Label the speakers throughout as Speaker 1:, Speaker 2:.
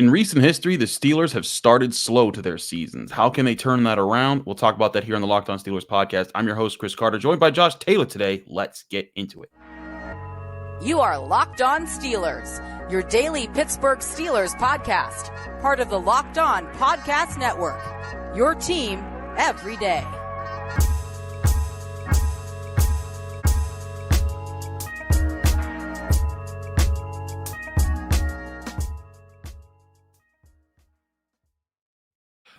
Speaker 1: In recent history, the Steelers have started slow to their seasons. How can they turn that around? We'll talk about that here on the Locked On Steelers podcast. I'm your host, Chris Carter, joined by Josh Taylor today. Let's get into it.
Speaker 2: You are Locked On Steelers, your daily Pittsburgh Steelers podcast, part of the Locked On Podcast Network, your team every day.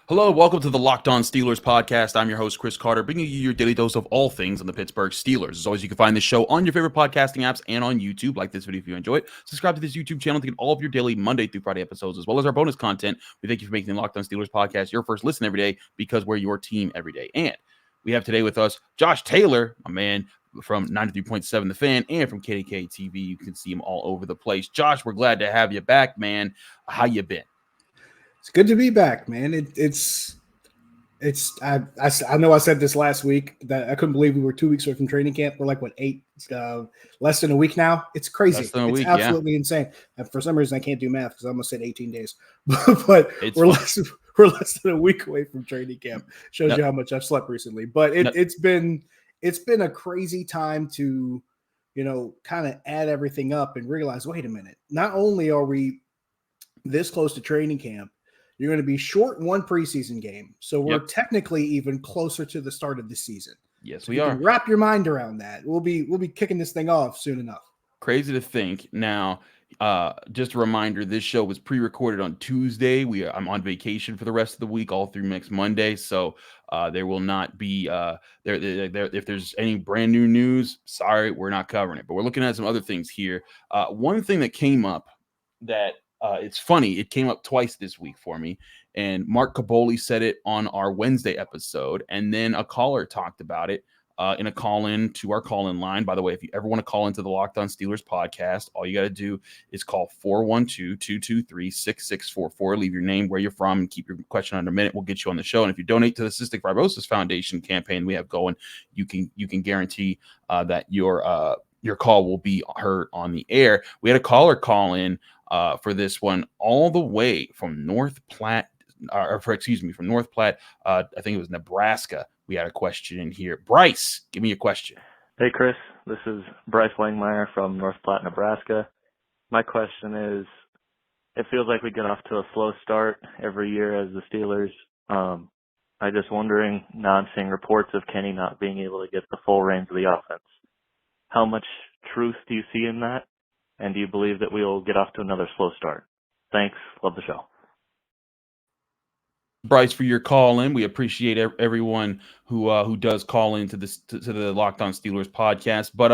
Speaker 1: Hello, welcome to the Locked On Steelers podcast. I'm your host, Chris Carter, bringing you your daily dose of all things on the Pittsburgh Steelers. As always, you can find this show on your favorite podcasting apps and on YouTube. Like this video if you enjoy it. Subscribe to this YouTube channel to get all of your daily Monday through Friday episodes, as well as our bonus content. We thank you for making the Locked On Steelers podcast your first listen every day, because we're your team every day. And we have today with us Josh Taylor, a man from 93.7 The Fan and from KDK TV. You can see him all over the place. Josh, we're glad to have you back, man. How you been?
Speaker 3: It's good to be back, man. I know I said this last week that I couldn't believe we were 2 weeks away from training camp. We're like, less than a week now? It's crazy. It's absolutely insane. And for some reason, I can't do math because I almost said 18 days. But we're less than a week away from training camp. Shows you how much I've slept recently. But it's been a crazy time to, kind of add everything up and realize, wait a minute, not only are we this close to training camp, you're going to be short one preseason game. So we're technically even closer to the start of the season.
Speaker 1: Yes,
Speaker 3: so
Speaker 1: we are.
Speaker 3: Wrap your mind around that. We'll be kicking this thing off soon enough.
Speaker 1: Crazy to think. Now, just a reminder, this show was pre-recorded on Tuesday. I'm on vacation for the rest of the week, all through next Monday. So there will not be there if there's any brand new news. Sorry, we're not covering it. But we're looking at some other things here. One thing that came up that it's funny. It came up twice this week for me, and Mark Caboli said it on our Wednesday episode, and then a caller talked about it in a call-in to our call-in line. By the way, if you ever want to call into the Locked On Steelers podcast, all you got to do is call 412-223-6644. Leave your name, where you're from, and keep your question under a minute. We'll get you on the show. And if you donate to the Cystic Fibrosis Foundation campaign we have going, you can guarantee that your call will be heard on the air. We had a caller call in for this one, all the way from North Platte. From North Platte. I think it was Nebraska. We had a question in here. Bryce, give me a question.
Speaker 4: Hey, Chris. This is Bryce Langmeyer from North Platte, Nebraska. My question is, it feels like we get off to a slow start every year as the Steelers. I'm just wondering, now I'm seeing reports of Kenny not being able to get the full reins of the offense. How much truth do you see in that? And do you believe that we will get off to another slow start? Thanks. Love the show.
Speaker 1: Bryce, for your call in. We appreciate everyone who does call into this to the Locked On Steelers podcast. But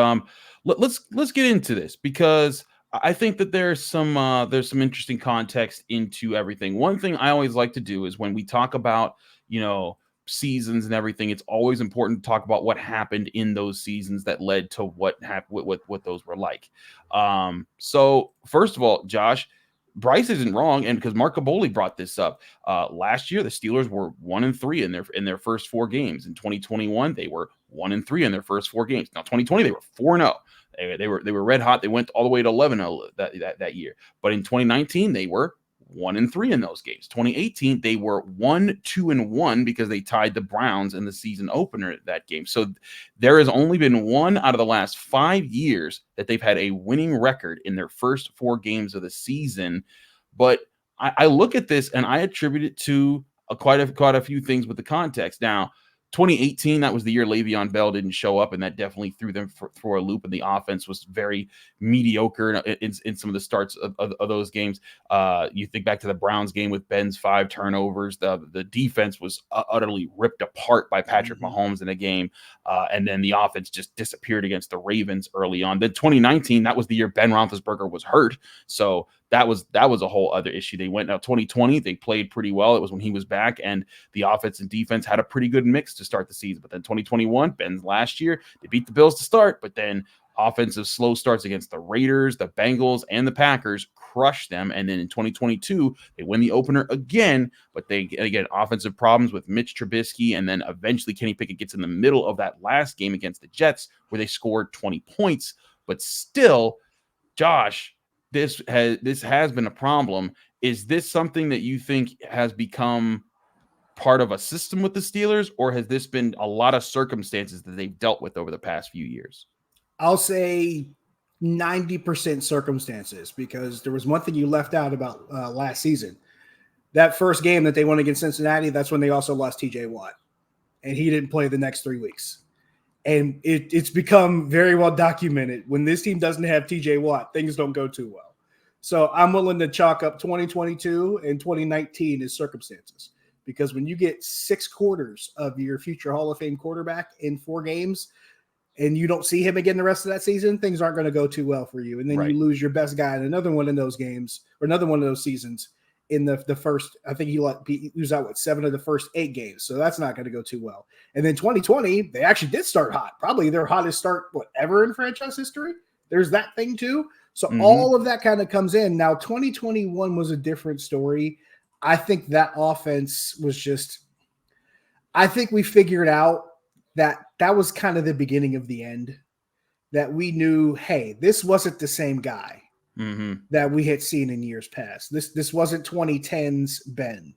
Speaker 1: let's get into this, because I think that there's some interesting context into everything. One thing I always like to do is, when we talk about seasons and everything, it's always important to talk about what happened in those seasons that led to what happened, what those were like. So first of all, Josh, Bryce isn't wrong, and because Mark Caboli brought this up last year, the Steelers were 1-3 in their first 4 games. In 2021, they were 1-3 in their first 4 games. Now 2020, they were 4-0. They were red hot. They went all the way to 11-0 that year. But in 2019, they were 1-3 in those games. 2018, they were 1-2-1 because they tied the Browns in the season opener that game. So there has only been one out of the last 5 years that they've had a winning record in their first 4 games of the season. But I look at this and I attribute it to quite a few things with the context. Now, 2018, that was the year Le'Veon Bell didn't show up, and that definitely threw them for a loop, and the offense was very mediocre in some of the starts of those games. You think back to the Browns game with Ben's 5 turnovers. The defense was utterly ripped apart by Patrick Mahomes in a game, and then the offense just disappeared against the Ravens early on. Then 2019, that was the year Ben Roethlisberger was hurt, so that was a whole other issue. They went now 2020, they played pretty well. It was when he was back, and the offense and defense had a pretty good mix to start the season. But then 2021, Ben's last year, they beat the Bills to start, but then offensive slow starts against the Raiders, the Bengals, and the Packers crushed them. And then in 2022, they win the opener again, but they again offensive problems with Mitch Trubisky, and then eventually Kenny Pickett gets in the middle of that last game against the Jets where they scored 20 points. But still, Josh, this has been a problem. Is this something that you think has become part of a system with the Steelers, or has this been a lot of circumstances that they've dealt with over the past few years?
Speaker 3: I'll say 90% circumstances, because there was one thing you left out about last season. That first game that they won against Cincinnati, that's when they also lost TJ Watt, and he didn't play the next 3 weeks. And it's become very well documented. When this team doesn't have TJ Watt, things don't go too well. So I'm willing to chalk up 2022 and 2019 as circumstances, because when you get 6 quarters of your future Hall of Fame quarterback in 4 games and you don't see him again the rest of that season, things aren't going to go too well for you. And then you lose your best guy in another one of those games, or another one of those seasons in the first. I think he was out 7 of the first 8 games. So that's not going to go too well. And then 2020, they actually did start hot, probably their hottest start ever in franchise history. There's that thing too. So all of that kind of comes in. Now, 2021 was a different story. I think that offense was just – I think we figured out that was kind of the beginning of the end, that we knew, hey, this wasn't the same guy that we had seen in years past. This wasn't 2010's Ben.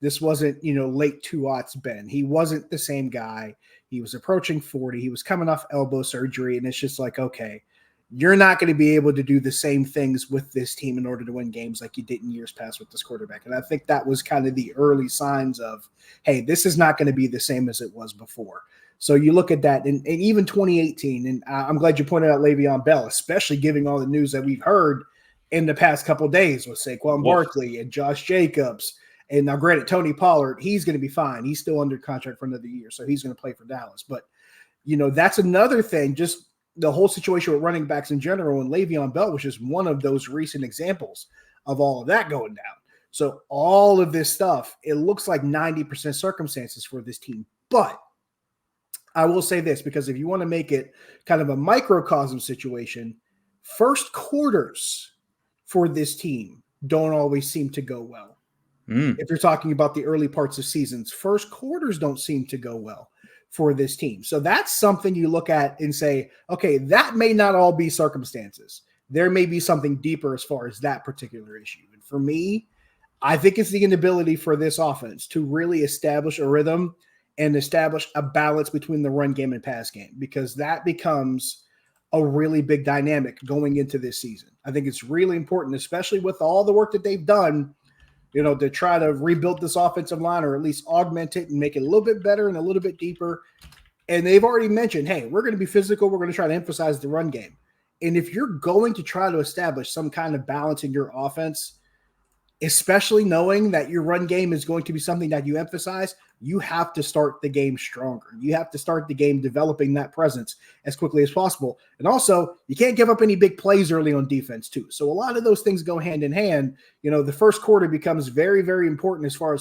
Speaker 3: This wasn't, late 2000s Ben. He wasn't the same guy. He was approaching 40. He was coming off elbow surgery, and it's just like, okay, you're not going to be able to do the same things with this team in order to win games like you did in years past with this quarterback. And I think that was kind of the early signs of, hey, this is not going to be the same as it was before. So you look at that, and even 2018, and I'm glad you pointed out Le'Veon Bell, especially giving all the news that we've heard in the past couple of days with Saquon Barkley and Josh Jacobs. And now, granted, Tony Pollard, he's going to be fine. He's still under contract for another year, so he's going to play for Dallas. But, that's another thing, just the whole situation with running backs in general, and Le'Veon Bell was just one of those recent examples of all of that going down. So all of this stuff, it looks like 90% circumstances for this team. But I will say this, because if you want to make it kind of a microcosm situation, first quarters for this team don't always seem to go well. If you're talking about the early parts of seasons, first quarters don't seem to go well for this team. So that's something you look at and say, okay, that may not all be circumstances. There may be something deeper as far as that particular issue. And for me, I think it's the inability for this offense to really establish a rhythm and establish a balance between the run game and pass game, because that becomes a really big dynamic going into this season. I think it's really important, especially with all the work that they've done, to try to rebuild this offensive line, or at least augment it and make it a little bit better and a little bit deeper. And they've already mentioned, hey, we're going to be physical. We're going to try to emphasize the run game. And if you're going to try to establish some kind of balance in your offense, especially knowing that your run game is going to be something that you emphasize, you have to start the game stronger. You have to start the game developing that presence as quickly as possible. And also, you can't give up any big plays early on defense too. So a lot of those things go hand in hand. The first quarter becomes very, very important as far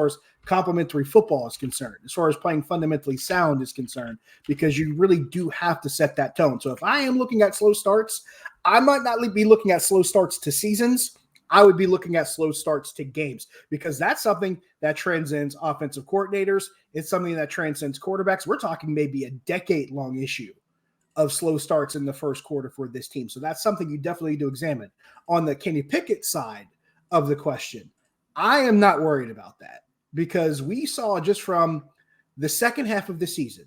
Speaker 3: as complementary football is concerned, as far as playing fundamentally sound is concerned, because you really do have to set that tone. So if I am looking at slow starts, I might not be looking at slow starts to seasons. I would be looking at slow starts to games, because that's something that transcends offensive coordinators. It's something that transcends quarterbacks. We're talking maybe a decade-long issue of slow starts in the first quarter for this team. So that's something you definitely need to examine. On the Kenny Pickett side of the question, I am not worried about that, because we saw just from the second half of the season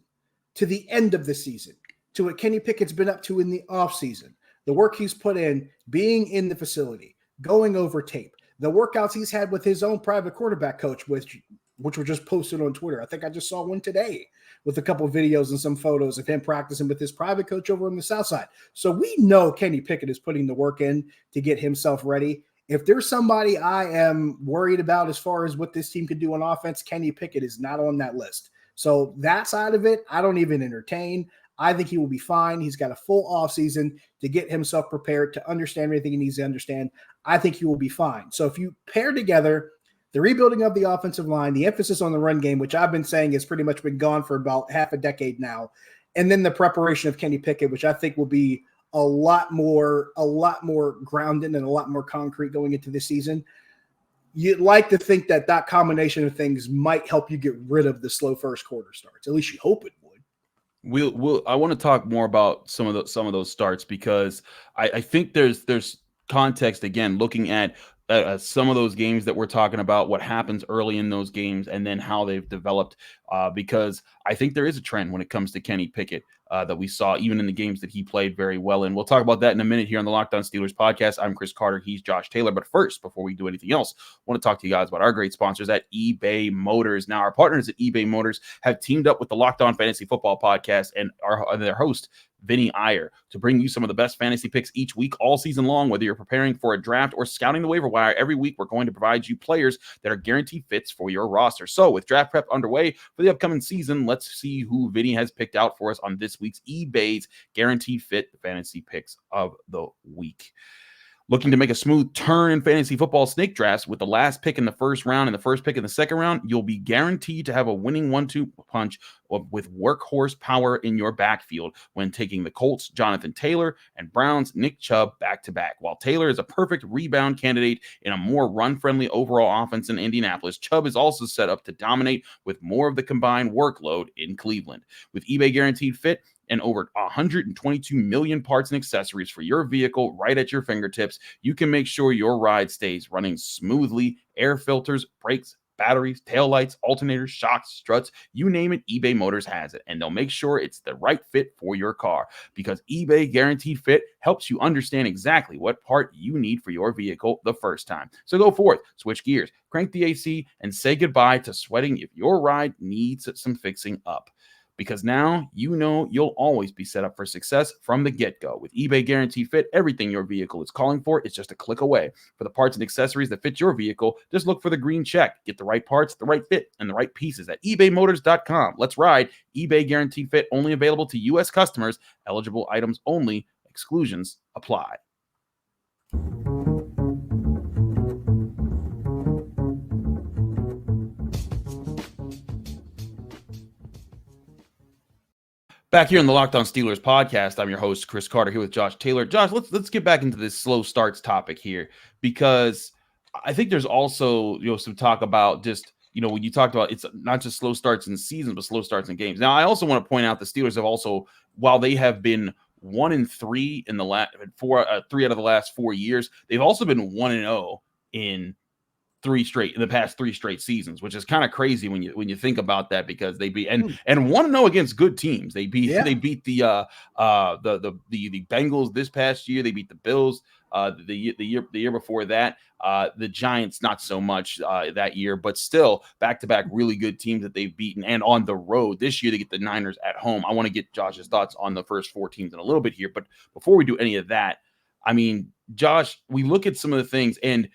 Speaker 3: to the end of the season to what Kenny Pickett's been up to in the offseason, the work he's put in, being in the facility, going over tape, the workouts he's had with his own private quarterback coach, which were just posted on Twitter. I think I just saw one today with a couple of videos and some photos of him practicing with his private coach over on the South Side. So we know Kenny Pickett is putting the work in to get himself ready. If there's somebody I am worried about as far as what this team could do on offense, Kenny Pickett is not on that list. So that side of it, I don't even entertain. I think he will be fine. He's got a full offseason to get himself prepared to understand everything he needs to understand. I think he will be fine. So if you pair together the rebuilding of the offensive line, the emphasis on the run game, which I've been saying has pretty much been gone for about half a decade now, and then the preparation of Kenny Pickett, which I think will be a lot more grounded and a lot more concrete going into this season, you'd like to think that combination of things might help you get rid of the slow first quarter starts. At least you hope it would.
Speaker 1: I want to talk more about some of those starts, because I think there's context, again, looking at some of those games that we're talking about, what happens early in those games, and then how they've developed, because I think there is a trend when it comes to Kenny Pickett that we saw even in the games that he played very well in. We'll talk about that in a minute here on the Locked On Steelers podcast. I'm Chris Carter. He's Josh Taylor. But first, before we do anything else, I want to talk to you guys about our great sponsors at eBay Motors. Now, our partners at eBay Motors have teamed up with the Locked On Fantasy Football podcast and their host, Vinny Iyer, to bring you some of the best fantasy picks each week, all season long. Whether you're preparing for a draft or scouting the waiver wire, every week we're going to provide you players that are guaranteed fits for your roster. So with draft prep underway for the upcoming season, let's see who Vinny has picked out for us on this week's eBay's Guaranteed Fit Fantasy Picks of the Week. Looking to make a smooth turn in fantasy football snake drafts with the last pick in the first round and the first pick in the second round, you'll be guaranteed to have a winning 1-2 punch with workhorse power in your backfield when taking the Colts' Jonathan Taylor and Browns' Nick Chubb back-to-back. While Taylor is a perfect rebound candidate in a more run-friendly overall offense in Indianapolis, Chubb is also set up to dominate with more of the combined workload in Cleveland. With eBay Guaranteed Fit, and over 122 million parts and accessories for your vehicle right at your fingertips, you can make sure your ride stays running smoothly. Air filters, brakes, batteries, taillights, alternators, shocks, struts, you name it, eBay Motors has it. And they'll make sure it's the right fit for your car, because eBay Guaranteed Fit helps you understand exactly what part you need for your vehicle the first time. So go forth, switch gears, crank the AC, and say goodbye to sweating if your ride needs some fixing up. Because now you know you'll always be set up for success from the get-go. With eBay Guaranteed Fit, everything your vehicle is calling for is just a click away. For the parts and accessories that fit your vehicle, just look for the green check. Get the right parts, the right fit, and the right pieces at ebaymotors.com. Let's ride. eBay Guaranteed Fit, only available to U.S. customers. Eligible items only. Exclusions apply. Back here in the Locked On Steelers podcast, I'm your host, Chris Carter, here with Josh Taylor. Josh, let's get back into this slow starts topic here, because I think there's also, some talk about just, when you talked about it's not just slow starts in seasons, but slow starts in games. Now, I also want to point out the Steelers have also, while they have been 1-3 in the last 3 out of the last 4 years, they've also been 1-0 in the past 3 straight seasons, which is kind of crazy when you think about that, because they beat and 1-0 against good teams. They beat the Bengals this past year. They beat the Bills the year before that. The Giants not so much that year, but still back-to-back really good teams that they've beaten. And on the road this year, they get the Niners at home. I want to get Josh's thoughts on the first 4 teams in a little bit here, but before we do any of that, I mean, Josh, we look at some of the things, and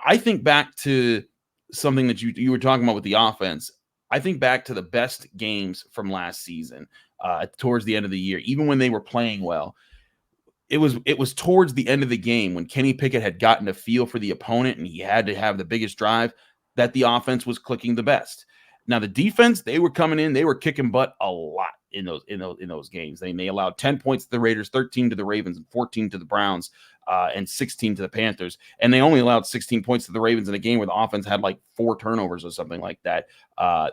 Speaker 1: I think back to something that you were talking about with the offense. I think back to the best games from last season, towards the end of the year, even when they were playing well. It was towards the end of the game when Kenny Pickett had gotten a feel for the opponent and he had to have the biggest drive, that the offense was clicking the best. Now the defense, they were coming in, they were kicking butt a lot in those games. They allowed 10 points to the Raiders, 13 to the Ravens, and 14 to the Browns, and 16 to the Panthers. And they only allowed 16 points to the Ravens in a game where the offense had like 4 turnovers or something like that.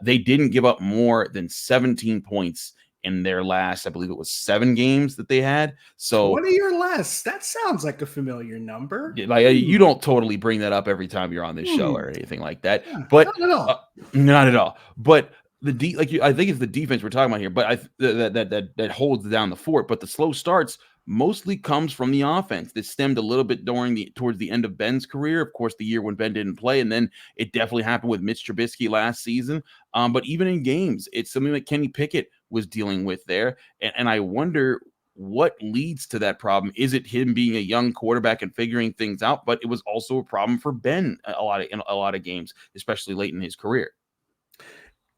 Speaker 1: They didn't give up more than 17 points in their last, I believe it was 7 games that they had. So
Speaker 3: what are your less? That sounds like a familiar number.
Speaker 1: Like you don't totally bring that up every time you're on this show or anything like that. Yeah, but
Speaker 3: not at all.
Speaker 1: Not at all. But I think it's the defense we're talking about here. But that holds down the fort. But the slow starts mostly comes from the offense. This stemmed a little bit towards the end of Ben's career. Of course, the year when Ben didn't play, and then it definitely happened with Mitch Trubisky last season. But even in games, it's something that Kenny Pickett was dealing with there. And I wonder what leads to that problem. Is it him being a young quarterback and figuring things out? But it was also a problem for Ben in a lot of games, especially late in his career.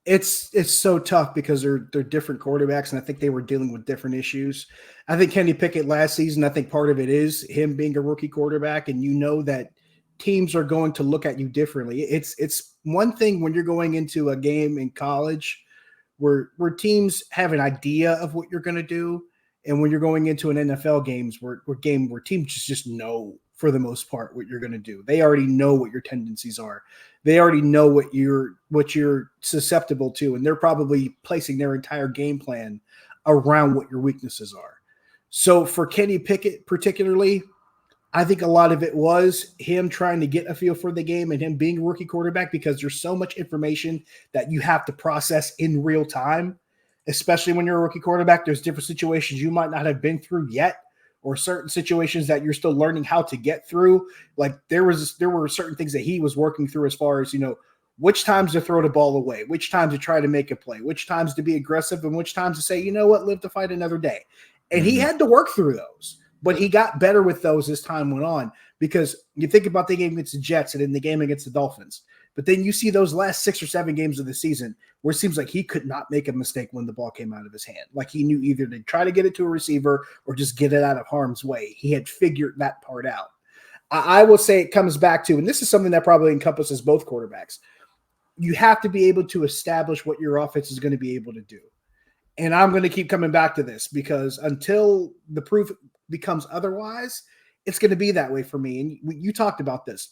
Speaker 3: It's so tough because they're different quarterbacks, and I think they were dealing with different issues. I think Kenny Pickett last season, I think part of it is him being a rookie quarterback, and you know that teams are going to look at you differently. It's one thing when you're going into a game in college where teams have an idea of what you're going to do, and when you're going into an NFL games where teams just know for the most part what you're going to do. They already know what your tendencies are. They already know what you're susceptible to, and they're probably placing their entire game plan around what your weaknesses are. So for Kenny Pickett particularly, I think a lot of it was him trying to get a feel for the game and him being a rookie quarterback, because there's so much information that you have to process in real time, especially when you're a rookie quarterback. There's different situations you might not have been through yet, or certain situations that you're still learning how to get through. Like there were certain things that he was working through as far as, which times to throw the ball away, which times to try to make a play, which times to be aggressive, and which times to say, you know what, live to fight another day. And he had to work through those. But he got better with those as time went on, because you think about the game against the Jets and then the game against the Dolphins. But then you see those last 6 or 7 games of the season where it seems like he could not make a mistake when the ball came out of his hand. Like he knew either to try to get it to a receiver or just get it out of harm's way. He had figured that part out. I will say it comes back to, and this is something that probably encompasses both quarterbacks, you have to be able to establish what your offense is going to be able to do. And I'm going to keep coming back to this, because until the proof becomes otherwise, it's going to be that way for me. And you talked about this.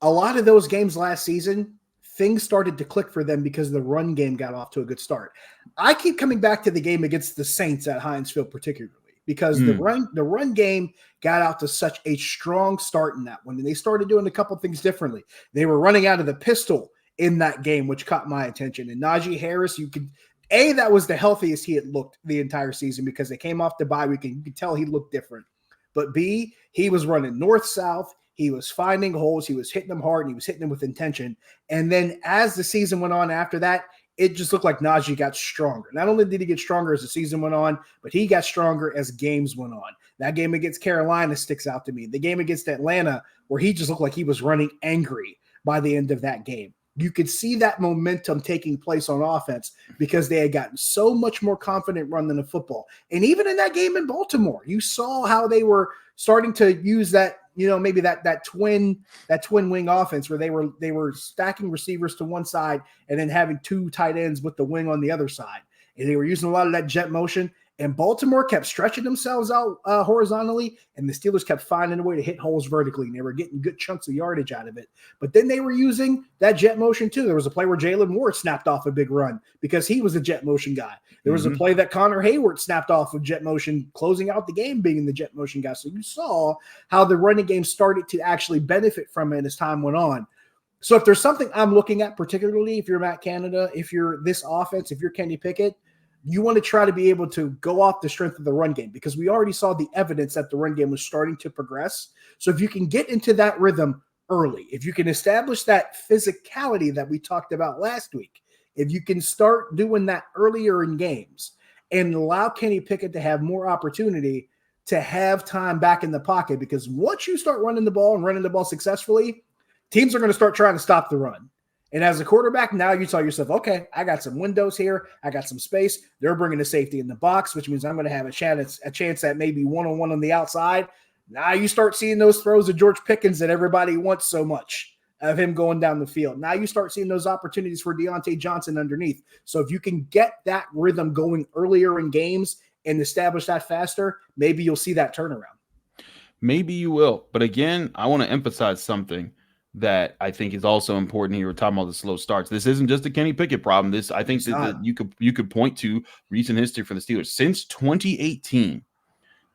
Speaker 3: A lot of those games last season, things started to click for them because the run game got off to a good start. I keep coming back to the game against the Saints at Heinz Field particularly, because the run game got out to such a strong start in that one. And they started doing a couple things differently. They were running out of the pistol in that game, which caught my attention. And Najee Harris, that was the healthiest he had looked the entire season, because they came off the bye week and you could tell he looked different. But B, he was running north-south. He was finding holes. He was hitting them hard, and he was hitting them with intention. And then as the season went on after that, it just looked like Najee got stronger. Not only did he get stronger as the season went on, but he got stronger as games went on. That game against Carolina sticks out to me. The game against Atlanta, where he just looked like he was running angry by the end of that game. You could see that momentum taking place on offense because they had gotten so much more confident running the football. And even in that game in Baltimore, you saw how they were starting to use that, maybe that twin wing offense where they were stacking receivers to one side and then having 2 tight ends with the wing on the other side. And they were using a lot of that jet motion. And Baltimore kept stretching themselves out horizontally, and the Steelers kept finding a way to hit holes vertically, and they were getting good chunks of yardage out of it. But then they were using that jet motion too. There was a play where Jalen Ward snapped off a big run because he was a jet motion guy. There was a play that Connor Hayward snapped off of jet motion, closing out the game being the jet motion guy. So you saw how the running game started to actually benefit from it as time went on. So if there's something I'm looking at, particularly if you're Matt Canada, if you're this offense, if you're Kenny Pickett, you want to try to be able to go off the strength of the run game, because we already saw the evidence that the run game was starting to progress. So if you can get into that rhythm early, if you can establish that physicality that we talked about last week, if you can start doing that earlier in games and allow Kenny Pickett to have more opportunity to have time back in the pocket, because once you start running the ball successfully, teams are going to start trying to stop the run. And as a quarterback, now you tell yourself, okay, I got some windows here. I got some space. They're bringing the safety in the box, which means I'm going to have a chance at maybe one-on-one on the outside. Now you start seeing those throws of George Pickens that everybody wants so much of him going down the field. Now you start seeing those opportunities for Deontay Johnson underneath. So if you can get that rhythm going earlier in games and establish that faster, maybe you'll see that turnaround.
Speaker 1: Maybe you will. But again, I want to emphasize something that I think is also important here. We're talking about the slow starts. This isn't just a Kenny Pickett problem. I think that you could point to recent history for the Steelers. Since 2018,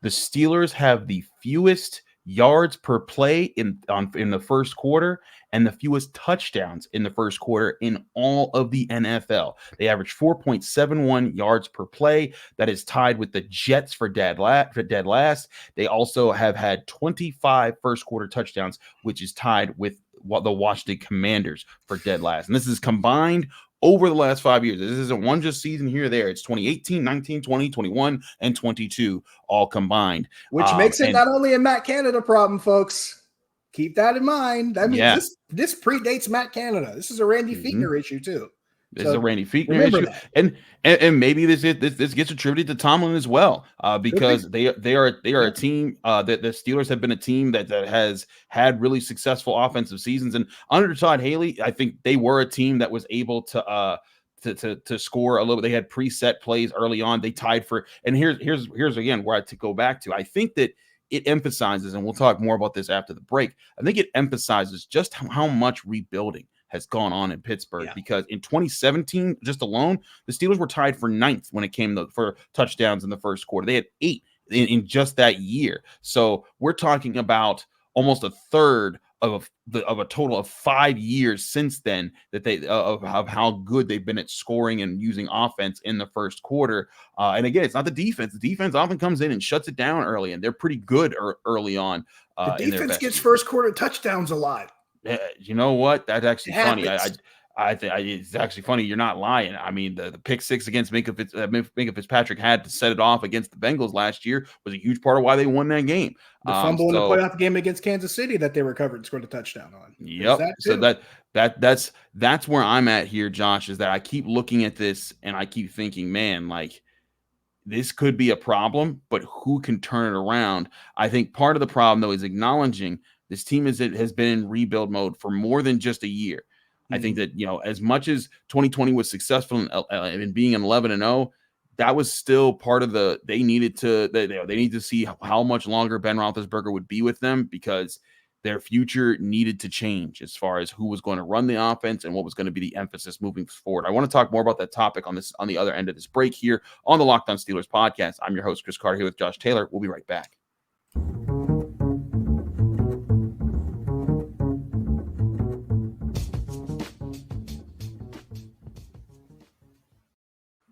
Speaker 1: the Steelers have the fewest yards per play in the first quarter and the fewest touchdowns in the first quarter in all of the NFL. They average 4.71 yards per play. That is tied with the Jets for dead last. They also have had 25 first quarter touchdowns, which is tied with the Washington Commanders for dead last. And this is combined over the last 5 years. This isn't one just season here or there. It's 2018, 19, 20, 21, and 22 all combined.
Speaker 3: Which makes it not only a Matt Canada problem, folks. Keep that in mind. I mean, this predates Matt Canada. This is a Randy Fichtner issue too.
Speaker 1: This is a Randy Fichtner issue, and maybe this gets attributed to Tomlin as well, because they are a team that the Steelers have been a team that has had really successful offensive seasons, and under Todd Haley, I think they were a team that was able to score a little. They had preset plays early on. They tied for, and here's again where I to go back to. I think that it emphasizes, and we'll talk more about this after the break. I think it emphasizes just how much rebuilding has gone on in Pittsburgh, because in 2017, just alone, the Steelers were tied for 9th when it came for touchdowns in the first quarter. They had 8 in just that year. So we're talking about almost a third of a total of 5 years since then that they of how good they've been at scoring and using offense in the first quarter. And again, it's not the defense. The defense often comes in and shuts it down early, and they're pretty good early on.
Speaker 3: The defense gets first quarter touchdowns a lot.
Speaker 1: You know what? That's actually funny. I think it's actually funny. You're not lying. I mean, the pick six against Minkah Fitzpatrick had to set it off against the Bengals last year was a huge part of why they won that game.
Speaker 3: The fumble in the playoff game against Kansas City that they recovered and scored a touchdown on.
Speaker 1: Yep. So that's where I'm at here, Josh, is that I keep looking at this and I keep thinking, man, like this could be a problem, but who can turn it around? I think part of the problem, though, is acknowledging this team has been in rebuild mode for more than just a year. I think that, as much as 2020 was successful in being an 11-0, that was still part of they need to see how much longer Ben Roethlisberger would be with them, because their future needed to change as far as who was going to run the offense and what was going to be the emphasis moving forward. I want to talk more about that topic on the other end of this break here on the Locked On Steelers podcast. I'm your host, Chris Carter, here with Josh Taylor. We'll be right back.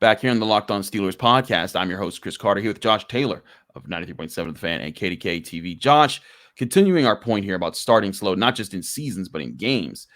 Speaker 1: Back here on the Locked On Steelers podcast, I'm your host, Chris Carter, here with Josh Taylor of 93.7 The Fan and KDK TV. Josh, continuing our point here about starting slow, not just in seasons, but in games,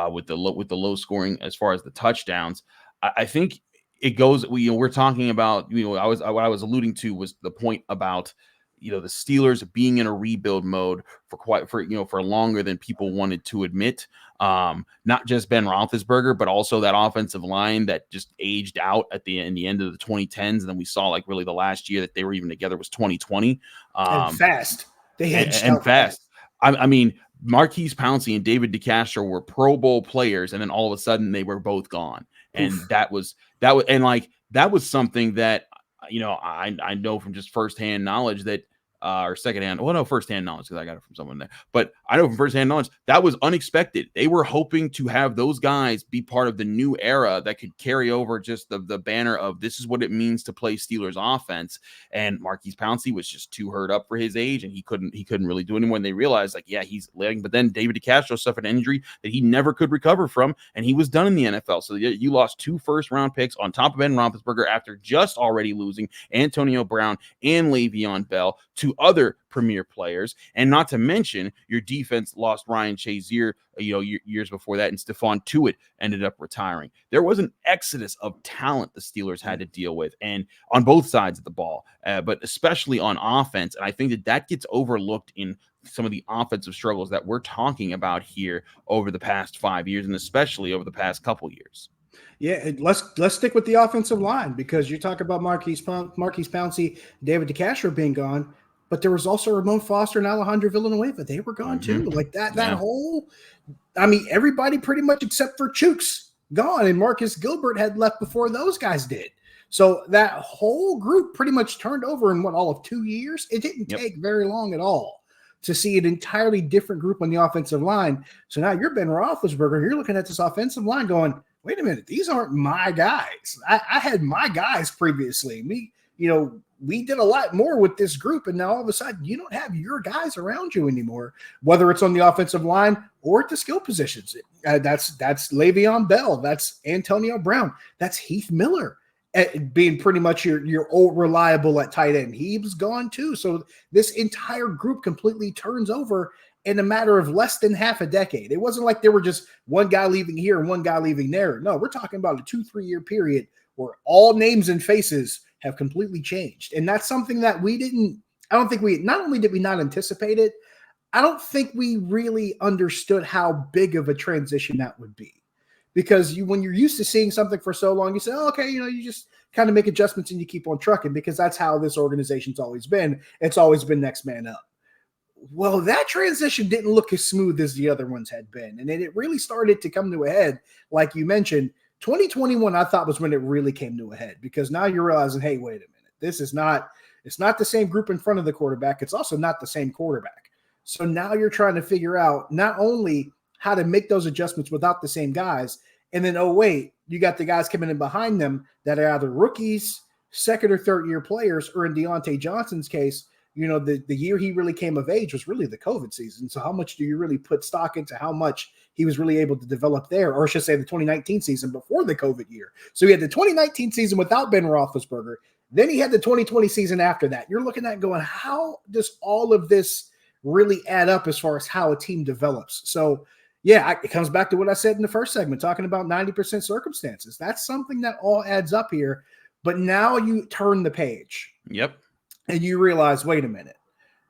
Speaker 1: with the low scoring as far as the touchdowns. I think it goes, we're talking about, what I was alluding to was the point about, the Steelers being in a rebuild mode for longer than people wanted to admit. Not just Ben Roethlisberger, but also that offensive line that just aged out in the end of the 2010s. And then we saw like really the last year that they were even together was 2020.
Speaker 3: And fast. They aged
Speaker 1: out fast. I mean, Marquise Pouncey and David DeCastro were Pro Bowl players, and then all of a sudden they were both gone. And that was something that, I know from just firsthand knowledge that, or secondhand, firsthand knowledge, because I got it from someone there. But I know from firsthand knowledge that was unexpected. They were hoping to have those guys be part of the new era that could carry over just the banner of this is what it means to play Steelers offense. And Marquise Pouncey was just too hurt up for his age, and he couldn't really do it anymore. And they realized, like, yeah, he's lagging. But then David DeCastro suffered an injury that he never could recover from, and he was done in the NFL. So you lost 2 first-round picks on top of Ben Roethlisberger after just already losing Antonio Brown and Le'Veon Bell to other premier players, and not to mention your defense lost Ryan Shazier, years before that, and Stephon Tuitt ended up retiring. There was an exodus of talent the Steelers had to deal with, and on both sides of the ball, but especially on offense. And I think that gets overlooked in some of the offensive struggles that we're talking about here over the past 5 years, and especially over the past couple years.
Speaker 3: Yeah, let's stick with the offensive line, because you talk about Marquise Pouncey, David DeCastro being gone. But there was also Ramon Foster and Alejandro Villanueva. They were gone too. Like that whole, everybody pretty much except for Chooks gone, and Marcus Gilbert had left before those guys did. So that whole group pretty much turned over in all of 2 years. It didn't take very long at all to see an entirely different group on the offensive line. So now you're Ben Roethlisberger. You're looking at this offensive line going, wait a minute, these aren't my guys. I had my guys previously. We did a lot more with this group, and now all of a sudden you don't have your guys around you anymore, whether it's on the offensive line or at the skill positions. That's Le'Veon Bell. That's Antonio Brown. That's Heath Miller being pretty much your old reliable at tight end. He was gone too. So this entire group completely turns over in a matter of less than half a decade. It wasn't like there were just one guy leaving here and one guy leaving there. No, we're talking about a 2-3 year period where all names and faces have completely changed. And that's something that not only did we not anticipate it, I don't think we really understood how big of a transition that would be. Because when you're used to seeing something for so long, you say, oh, okay, you just kind of make adjustments and you keep on trucking, because that's how this organization's always been. It's always been next man up. Well, that transition didn't look as smooth as the other ones had been. And then it really started to come to a head, like you mentioned. 2021, I thought, was when it really came to a head, because now you're realizing, hey, wait a minute. It's not the same group in front of the quarterback. It's also not the same quarterback. So now you're trying to figure out not only how to make those adjustments without the same guys, and then, oh, wait, you got the guys coming in behind them that are either rookies second or third year players, or in Deontay Johnson's case, the year he really came of age was really the COVID season. So how much do you really put stock into how much he was really able to develop there? Or I should say the 2019 season before the COVID year. So he had the 2019 season without Ben Roethlisberger. Then he had the 2020 season after that. You're looking at going, how does all of this really add up as far as how a team develops? So yeah, it comes back to what I said in the first segment, talking about 90% circumstances. That's something that all adds up here. But now you turn the page.
Speaker 1: Yep.
Speaker 3: And you realize, wait a minute.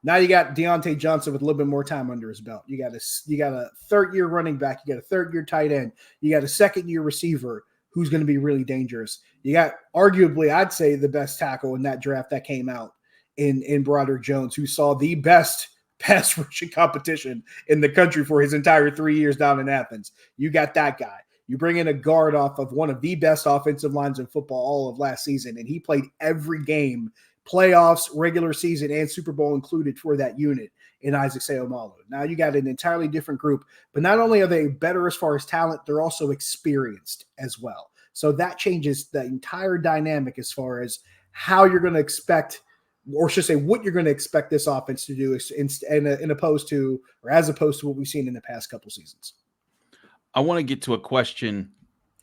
Speaker 3: Now you got Deontay Johnson with a little bit more time under his belt. You got a third-year running back. You got a third-year tight end. You got a second-year receiver who's going to be really dangerous. You got arguably, I'd say, the best tackle in that draft that came out in Broderick Jones, who saw the best pass rushing competition in the country for his entire 3 years down in Athens. You got that guy. You bring in a guard off of one of the best offensive lines in football all of last season, and he played every game, playoffs, regular season, and Super Bowl included for that unit in Isaac Seumalo. Now you got an entirely different group, but not only are they better as far as talent, they're also experienced as well. So that changes the entire dynamic as far as how you're going to expect, or should say what you're going to expect this offense to do in opposed to, or as opposed to what we've seen in the past couple seasons.
Speaker 1: I want to get to a question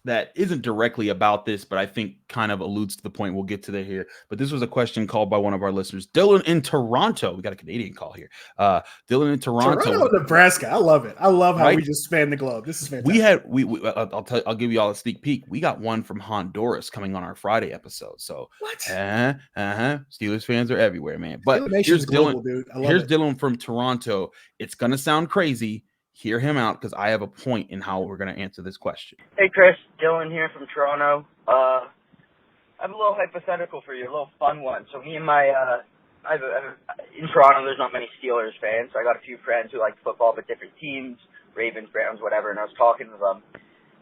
Speaker 1: that isn't directly about this, but I think kind of alludes to the point. We'll get to that here. But this was a question called by one of our listeners, Dylan in Toronto. We got a Canadian call here. Dylan in Toronto,
Speaker 3: Nebraska. I love it. I love how we just span the globe. This is fantastic.
Speaker 1: I'll give you all a sneak peek. We got one from Honduras coming on our Friday episode. So
Speaker 3: what?
Speaker 1: Steelers fans are everywhere, man. But here's
Speaker 3: global,
Speaker 1: Dylan.
Speaker 3: Dude.
Speaker 1: Here's Dylan from Toronto. It's gonna sound crazy. Hear him out because I have a point in how we're going to answer this question.
Speaker 5: Hey, Chris. Dylan here from Toronto. I have a little hypothetical for you, a little fun one. So me and my in Toronto, there's not many Steelers fans. So I got a few friends who like football but different teams, Ravens, Browns, whatever, and I was talking to them,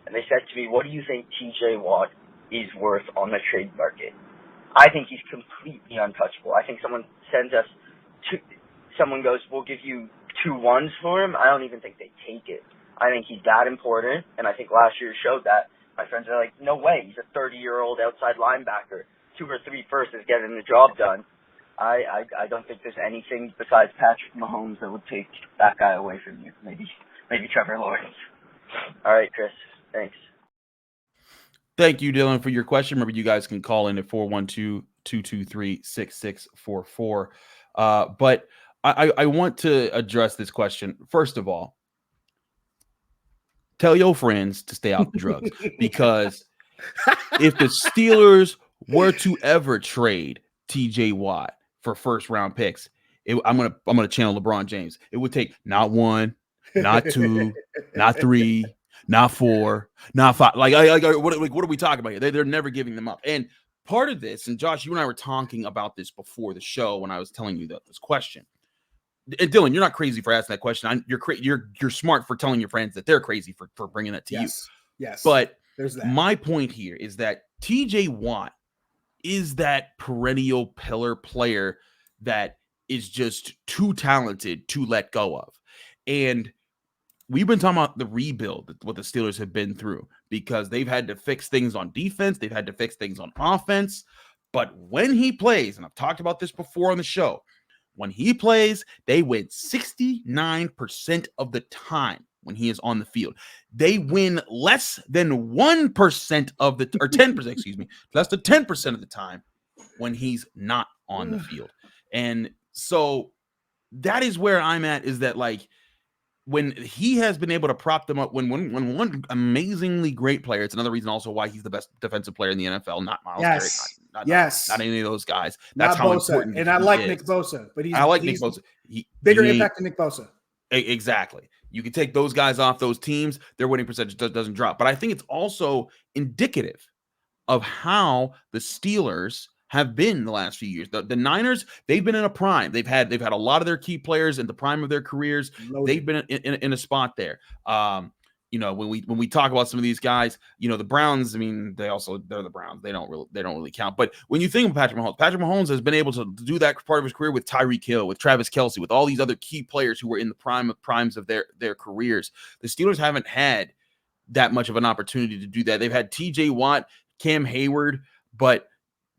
Speaker 5: and they said to me, what do you think TJ Watt is worth on the trade market? I think he's completely untouchable. I think someone goes, we'll give you 2 1s for him. I don't even think they take it. I think he's that important, and I think last year showed that. My friends are like, no way. He's a 30-year-old outside linebacker. 2 or 3 firsts is getting the job done. I don't think there's anything besides Patrick Mahomes that would take that guy away from you. Maybe Trevor Lawrence. All right, Chris. Thanks.
Speaker 1: Thank you, Dylan, for your question. Remember, you guys can call in at 412-223-6644. But I want to address this question. First of all, tell your friends to stay out the drugs, because if the Steelers were to ever trade TJ Watt for first round picks, I'm gonna channel LeBron James. It would take not 1, not 2, not 3, not 4, not 5. What are we talking about here? They're never giving them up. And part of this, and Josh, you and I were talking about this before the show when I was telling you this question. And Dylan, you're not crazy for asking that question. You're smart for telling your friends that they're crazy for bringing that to you.
Speaker 3: Yes.
Speaker 1: But
Speaker 3: there's that.
Speaker 1: My point here is that TJ Watt is that perennial pillar player that is just too talented to let go of. And we've been talking about the rebuild, what the Steelers have been through, because they've had to fix things on defense. They've had to fix things on offense. But when he plays, and I've talked about this before on the show, when he plays, they win 69% of the time when he is on the field. They win less than 1% of the, or 10%, excuse me, less than 10% of the time when he's not on the field. And so that is where I'm at, is that like, when he has been able to prop them up, when one amazingly great player, it's another reason also why he's the best defensive player in the NFL, not Myles Garrett, not any of those guys. That's how important.
Speaker 3: And I like Nick Bosa, but
Speaker 1: I like Nick Bosa.
Speaker 3: Bigger impact than Nick Bosa.
Speaker 1: Exactly. You can take those guys off those teams, their winning percentage doesn't drop. But I think it's also indicative of how the Steelers have been the last few years. The Niners, they've been in a prime. They've had a lot of their key players in the prime of their careers. They've been in a spot there. When we talk about some of these guys, the Browns, I mean, they're the Browns. They don't really count. But when you think of Patrick Mahomes has been able to do that part of his career with Tyreek Hill, with Travis Kelce, with all these other key players who were in the primes of their careers. The Steelers haven't had that much of an opportunity to do that. They've had TJ Watt, Cam Hayward, but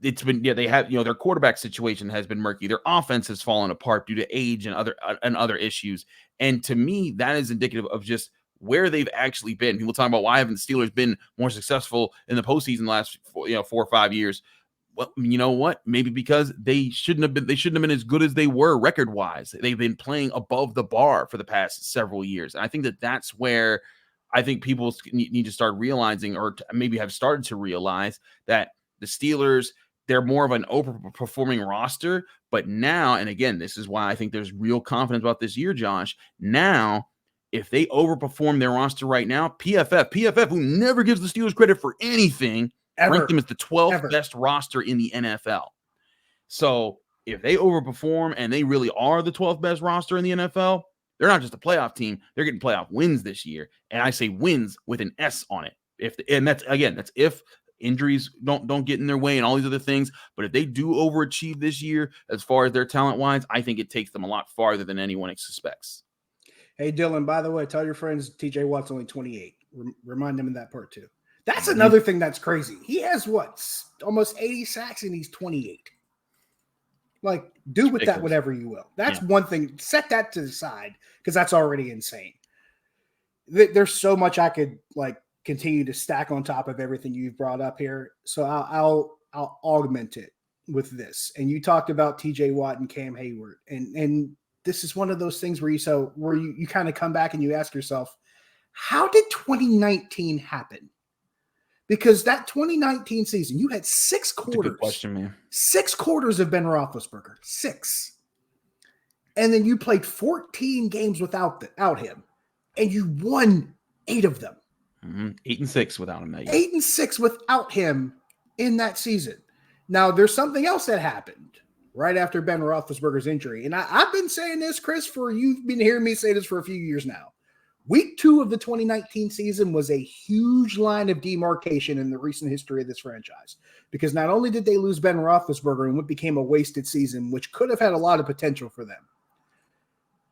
Speaker 1: it's been, they have, their quarterback situation has been murky. Their offense has fallen apart due to age and other issues. And to me, that is indicative of just where they've actually been. People talk about why haven't the Steelers been more successful in the postseason the last 4 or 5 years. Well, you know what? Maybe because they shouldn't have been as good as they were record-wise. They've been playing above the bar for the past several years. And I think that's where I think people need to start realizing, or maybe have started to realize, that the Steelers, they're more of an overperforming roster. But now, and again, this is why I think there's real confidence about this year, Josh. Now, if they overperform their roster right now, PFF, who never gives the Steelers credit for anything, ranked them as the 12th best roster in the NFL. So if they overperform and they really are the 12th best roster in the NFL, they're not just a playoff team. They're getting playoff wins this year. And I say wins with an S on it. That's if injuries don't get in their way and all these other things. But if they do overachieve this year, as far as their talent-wise, I think it takes them a lot farther than anyone suspects.
Speaker 3: Hey, Dylan, by the way, tell your friends TJ Watt's only 28. Remind them of that part, too. That's another thing that's crazy. He has almost 80 sacks, and he's 28. Like, do with that whatever you will. That's one thing. Set that to the side, because that's already insane. There's so much I could continue to stack on top of everything you've brought up here. So I'll augment it with this. And you talked about TJ Watt and Cam Hayward, and this is one of those things where you kind of come back and you ask yourself, how did 2019 happen? Because that 2019 season, you had 6 quarters. That's a good question, man. 6 quarters of Ben Roethlisberger. 6. And then you played 14 games without him. And you won 8 of them.
Speaker 1: 8-6 without him.
Speaker 3: 8-6 without him in that season. Now, there's something else that happened right after Ben Roethlisberger's injury. And I've been saying this, Chris, you've been hearing me say this for a few years now. Week 2 of the 2019 season was a huge line of demarcation in the recent history of this franchise, because not only did they lose Ben Roethlisberger in what became a wasted season, which could have had a lot of potential for them,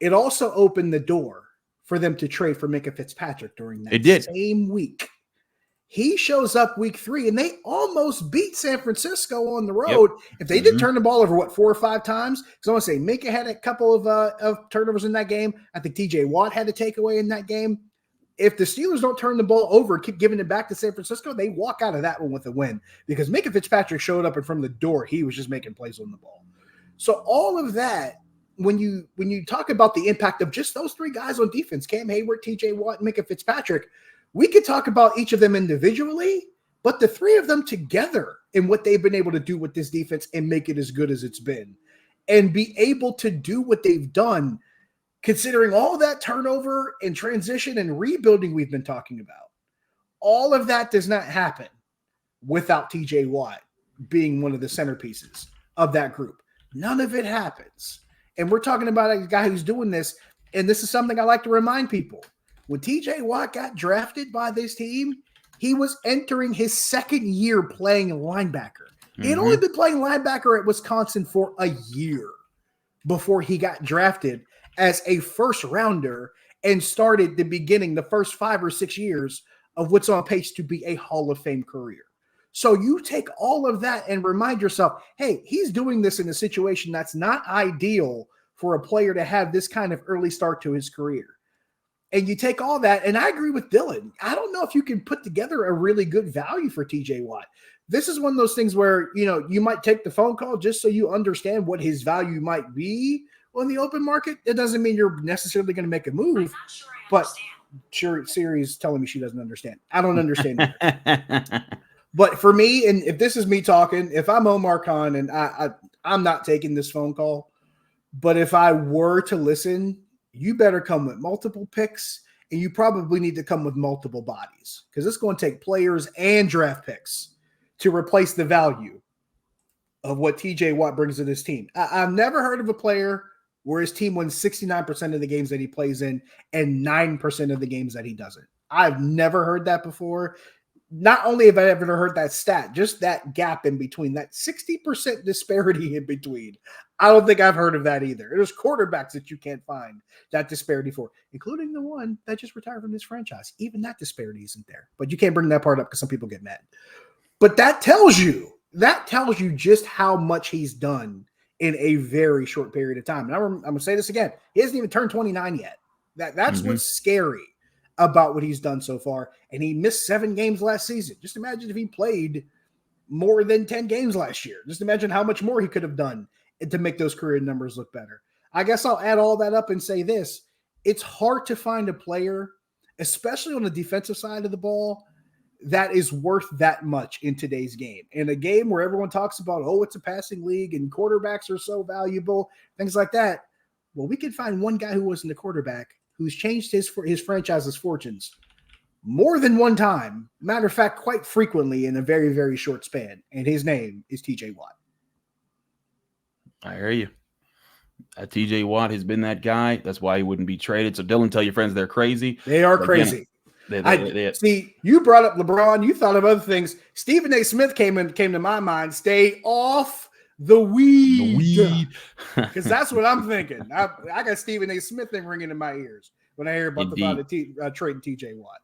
Speaker 3: it also opened the door for them to trade for Minka Fitzpatrick during that same week. He shows up week 3, and they almost beat San Francisco on the road. Yep. If they did turn the ball over, 4 or 5 times? Because I want to say Minka had a couple of turnovers in that game. I think TJ Watt had a takeaway in that game. If the Steelers don't turn the ball over, keep giving it back to San Francisco, they walk out of that one with a win, because Minka Fitzpatrick showed up, and from the door, he was just making plays on the ball. So all of that, when you talk about the impact of just those 3 guys on defense, Cam Hayward, TJ Watt, and Minka Fitzpatrick, we could talk about each of them individually, but the 3 of them together and what they've been able to do with this defense and make it as good as it's been, and be able to do what they've done, considering all that turnover and transition and rebuilding we've been talking about. All of that does not happen without TJ Watt being one of the centerpieces of that group. None of it happens. And we're talking about a guy who's doing this, and this is something I like to remind people. When TJ Watt got drafted by this team, he was entering his 2nd year playing linebacker. He had only been playing linebacker at Wisconsin for a year before he got drafted as a first rounder and started the first 5 or 6 years of what's on pace to be a Hall of Fame career. So you take all of that and remind yourself, hey, he's doing this in a situation that's not ideal for a player to have this kind of early start to his career. And you take all that, and I agree with Dylan. I don't know if you can put together a really good value for TJ Watt. This is one of those things where, you might take the phone call just so you understand what his value might be on the open market. It doesn't mean you're necessarily going to make a move. But Siri's telling me she doesn't understand. I don't understand. But for me, and if this is me talking, if I'm Omar Khan, and I'm not taking this phone call, but if I were to listen, you better come with multiple picks, and you probably need to come with multiple bodies, because it's going to take players and draft picks to replace the value of what TJ Watt brings to this team. I've never heard of a player where his team wins 69% of the games that he plays in and 9% of the games that he doesn't. I've never heard that before. Not only have I ever heard that stat, just that gap in between, that 60% disparity in between. I don't think I've heard of that either. There's quarterbacks that you can't find that disparity for, including the one that just retired from this franchise. Even that disparity isn't there. But you can't bring that part up because some people get mad. But that tells you that tells you just how much he's done in a very short period of time. And I'm going to say this again. He hasn't even turned 29 yet. That's what's scary about what he's done so far. And he missed 7 games last season. Just imagine if he played more than 10 games last year. Just imagine how much more he could have done to make those career numbers look better. I guess I'll add all that up and say this. It's hard to find a player, especially on the defensive side of the ball, that is worth that much in today's game. In a game where everyone talks about, oh, it's a passing league and quarterbacks are so valuable, things like that. Well, we could find one guy who wasn't a quarterback who's changed his franchise's fortunes more than one time. Matter of fact, quite frequently in a very, very short span. And his name is TJ Watt.
Speaker 1: I hear you. TJ Watt has been that guy. That's why he wouldn't be traded. So Dylan, tell your friends they're crazy.
Speaker 3: They are crazy.
Speaker 1: They
Speaker 3: see, you brought up LeBron. You thought of other things. Stephen A. Smith came to my mind. Stay off the weed. Because that's what I'm thinking. I got Stephen A. Smith thing ringing in my ears when I hear about the trading TJ Watt.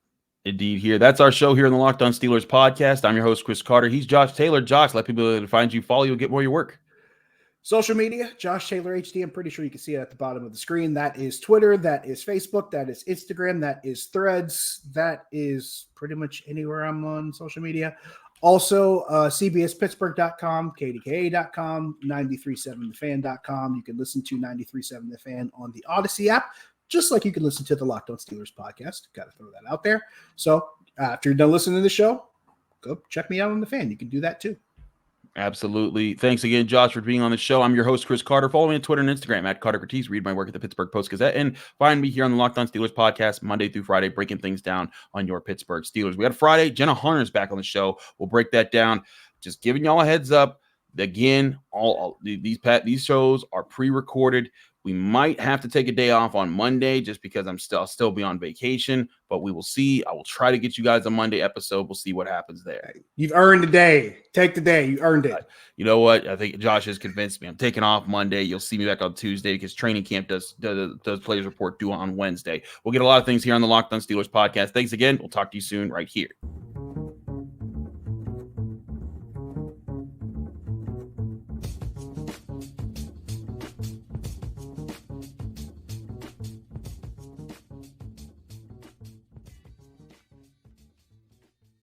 Speaker 1: Indeed, here. That's our show here in the Locked On Steelers podcast. I'm your host, Chris Carter. He's Josh Taylor. Josh, let people find you, follow you, get more of your work.
Speaker 3: Social media, Josh Taylor HD. I'm pretty sure you can see it at the bottom of the screen. That is Twitter. That is Facebook. That is Instagram. That is Threads. That is pretty much anywhere I'm on social media. Also, CBSPittsburgh.com, KDKA.com, 937thefan.com. You can listen to 93.7 The Fan on the Odyssey app, just like you can listen to the Locked On Steelers podcast. Got to throw that out there. So after you're done listening to the show, go check me out on The Fan. You can do that too.
Speaker 1: Absolutely. Thanks again, Josh, for being on the show. I'm your host, Chris Carter. Follow me on Twitter and Instagram at Carter Cortez. Read my work at the Pittsburgh Post-Gazette. And find me here on the Locked On Steelers podcast Monday through Friday, breaking things down on your Pittsburgh Steelers. We got Friday. Jenna Hunter's back on the show. We'll break that down. Just giving y'all a heads up. Again, all these shows are pre-recorded. We might have to take a day off on Monday just because I'll still be on vacation, but we will see. I will try to get you guys a Monday episode. We'll see what happens there.
Speaker 3: You've earned the day. Take the day. You earned it.
Speaker 1: You know what? I think Josh has convinced me. I'm taking off Monday. You'll see me back on Tuesday because training camp does Players Report due on Wednesday. We'll get a lot of things here on the Locked On Steelers podcast. Thanks again. We'll talk to you soon right here.